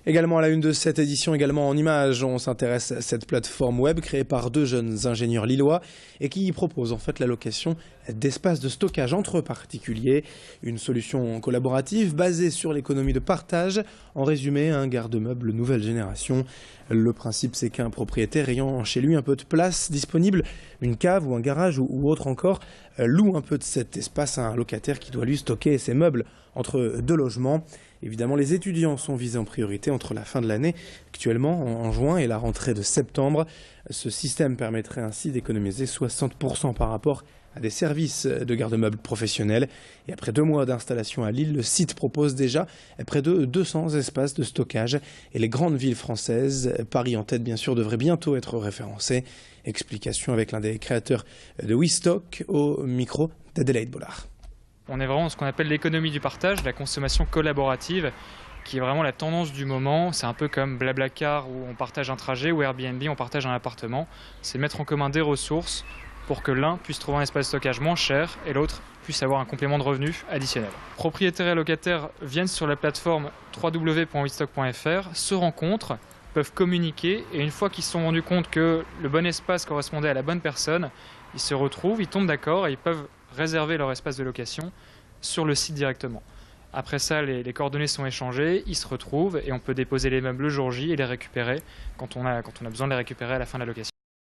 Également à la une de cette édition, également en images, on s'intéresse à cette plateforme web créée par deux jeunes ingénieurs lillois et qui propose en fait la location d'espaces de stockage entre particuliers. Une solution collaborative basée sur l'économie de partage. En résumé, un garde-meuble nouvelle génération. Le principe, c'est qu'un propriétaire ayant chez lui un peu de place disponible, une cave ou un garage ou autre encore, loue un peu de cet espace à un locataire qui doit lui stocker ses meubles entre deux logements. Évidemment, les étudiants sont visés en priorité entre la fin de l'année, actuellement en juin, et la rentrée de septembre. Ce système permettrait ainsi d'économiser 60% par rapport à des services de garde-meubles professionnels. Et après 2 mois d'installation à Lille, le site propose déjà près de 200 espaces de stockage. Et les grandes villes françaises, Paris en tête bien sûr, devraient bientôt être référencées. Explication avec l'un des créateurs de WeStock au micro d'Adélaïde Bollard. On est vraiment dans ce qu'on appelle l'économie du partage, la consommation collaborative, qui est vraiment la tendance du moment. C'est un peu comme Blablacar où on partage un trajet, ou Airbnb on partage un appartement. C'est mettre en commun des ressources pour que l'un puisse trouver un espace de stockage moins cher et l'autre puisse avoir un complément de revenus additionnel. Propriétaires et locataires viennent sur la plateforme www.westock.fr, se rencontrent, peuvent communiquer et une fois qu'ils se sont rendus compte que le bon espace correspondait à la bonne personne, ils se retrouvent, ils tombent d'accord et ils peuvent réserver leur espace de location sur le site directement. Après ça, les coordonnées sont échangées, ils se retrouvent et on peut déposer les meubles le jour J et les récupérer quand on a besoin de les récupérer à la fin de la location.